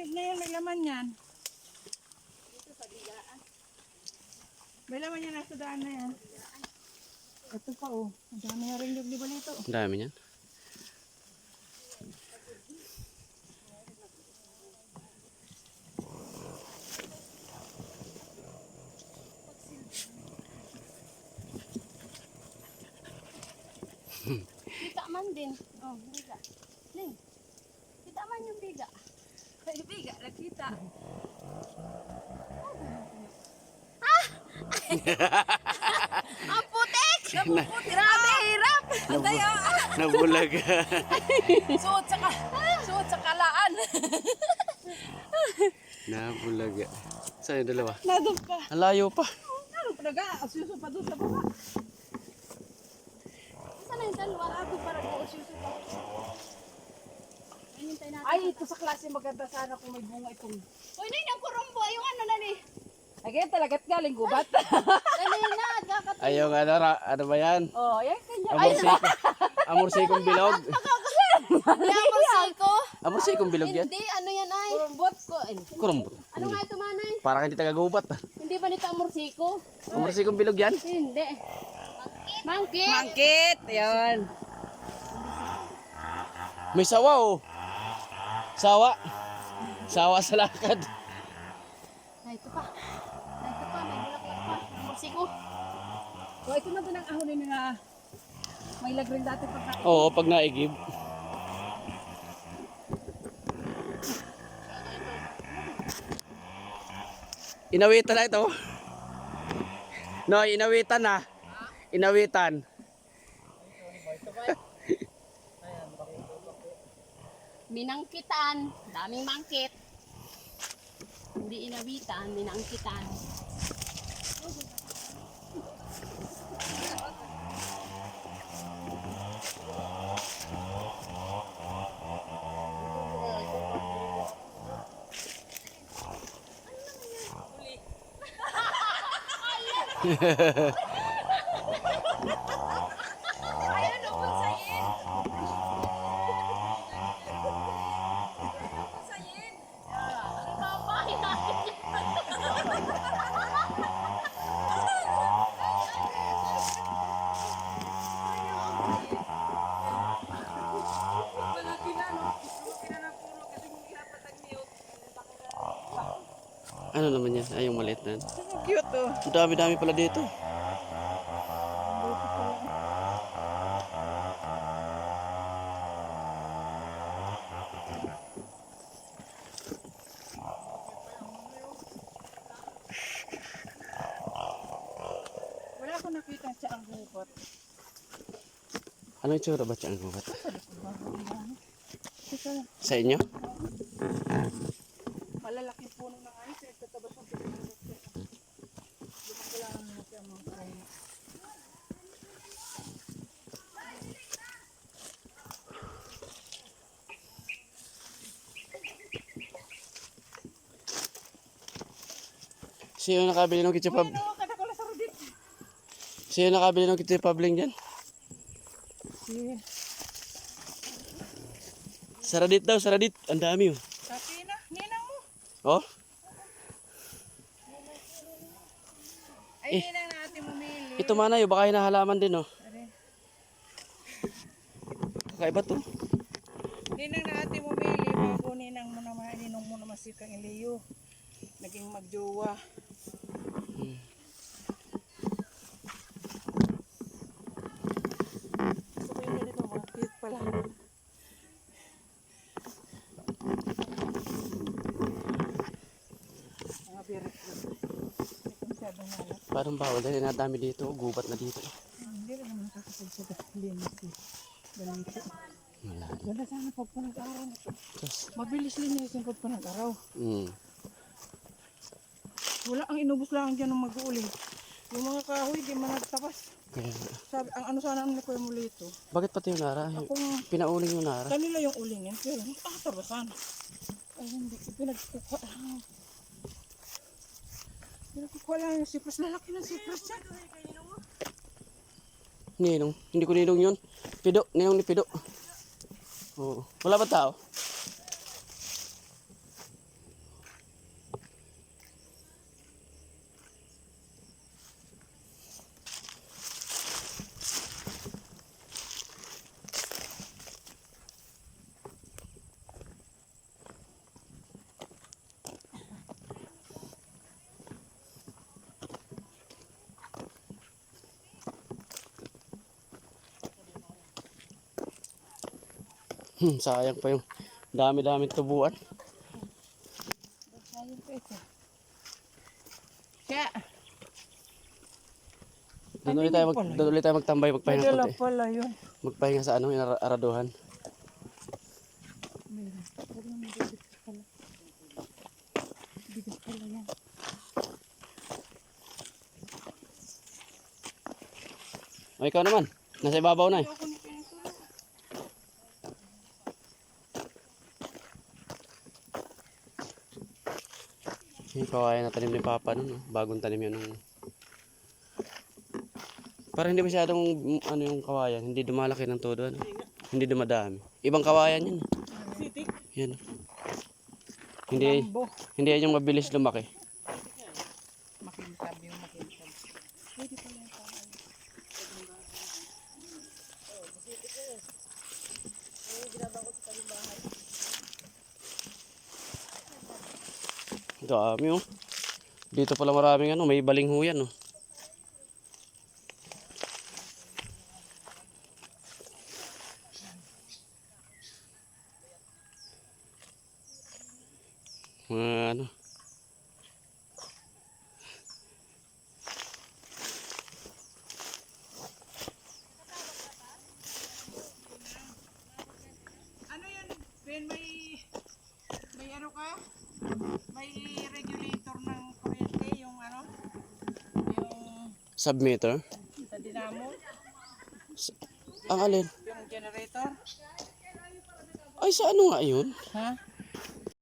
Maliliit na yan, may laman yan. Dito sa bigaan. May laman yan, nasa daan na yan. Ito pa oh, ang dami nga rin yung libal ito. Ang dami niyan. Kita man din. Oh, biga. Ning. Kita man yung biga. Ay, biga, nakita. Ang putik! Grabe, hirap! Nabulag. Suot sa kalaan. Nabulag. Saan yung dalawa? Nadog pa. Ang layo pa. Ano pa naga? Asyuso pa doon sa baba. Saan yung dalawa? Ako para ko usyuso pa. Hinintay natin. Ay, ito sa klase maganda sana kung may bunga itong. Uy, nay, nagkurumbo. Yung ano na ni. Ay, kaya talaga't galing gubat. Dali na, gakat. Ay, yung ano ba yan? Oh, yan kanya. Amorsikong bilog. Yamasay ko. Amorsikong bilog yan. Hindi, ano yan ay? Kurumbot. Kurumbot. Ano nga ito manay? Parang hindi taga-gubat. Hindi ba nito amorsiko? Amorsikong bilog yan. Hindi. Mangkit. Mangkit. Yan. May sawa oh. Sawa. Sawa sa lakad. Ay, ito pa. Ay, ito pa. May bulaklak pa. Amorsiko. So, ito na doon ang ahonin na may lagring dati pagkain. Oo, pag naigib. Inawitan na ito. No, inawitan na. Inawitan. Minangkitan. Daming mangkit. Hindi inawitan, minangkitan. Ano naman yan? Ay, yung maliit na yan. Cute oh. Ang dami-dami pala dito. Wala akong nakita siya ang hupot. Ano yung tsura ba siya ang gubat? Ito, Sa inyo? malalaking puno ng ayos. Tatabas ng pinagulot siya. Kailangan mo siya mga kain. Sino nakabili ng kitchen pab... Ano, kada ko lang sa rudit. Sino nakabili ng kitchen pabling dyan? Yeah. Saradit daw, saradit. Ang dami oh. Sabi na, ninang mo. Oh? Ay, ninang natin mamili. Ito mana yun, baka hinahalaman din oh. Are. Kakaiba to. Ninang natin mamili bago ninang mo naman, ninong mo naman si Kang Elio. Naging magjowa. Gusto ko yung ganito, mga cute pala. Mga birik ko. Ito masyadong malak. Parang bawal dahil nadami dito. Gubat na dito. Hindi rin naman nakakapagsaga. Linis eh. Ganito. Wala. Ganda sana pag panag-araw. Tapos, Mabilis linis yung pag panag-araw. hmm. Wala, ang inubos lang dyan ng mag-uuli. Yung mga kahoy, di man nagtapas. Kaya, Sabi, ang ano sana ni Kuya Mulito. bakit pati yung nara? Akong, Pinauling yung nara. kanila yung ulingin, pero tabasan. Ay, hindi. Pinagkukuha lang. Pinagkukuha lang yung sipras. Lalaki ng sipras yan. Ninong. Hindi ko ninong yun. Pido. Ninong ni Pido. Oo. Wala ba tao? Sayang pa yung dami-daming tubuan. Sayang pa ito. Kaya, Doon ulit tayo magtambay, may magpahinga dala konti. pala yun. Magpahinga sa ano, araduhan. Meron. Huwag na mabibigas pala. Bigas pala yan. O ikaw naman, nasa ibabaw na eh. Yung kawayan na tanim ni Papa nun, no? Bagong tanim yan nung... Parang hindi masyadong ano yung kawayan, hindi dumalaki ng todo, ano? Hindi dumadami. Ibang kawayan yun. Sitik. Yan. Hindi, Lambo. hindi yan yung mabilis lumaki. Makintab yung makintab. Pwede pala yung tao. Dami oh. Dito pala maraming ano, may balingho yan oh. Mga ano. Ano yan? Ben, may ano ka? May regulator ng kuryente, yung ano? Yung Submeter. sa dinamo, Ang alin? yung generator. Ay sa ano nga yun? Ha?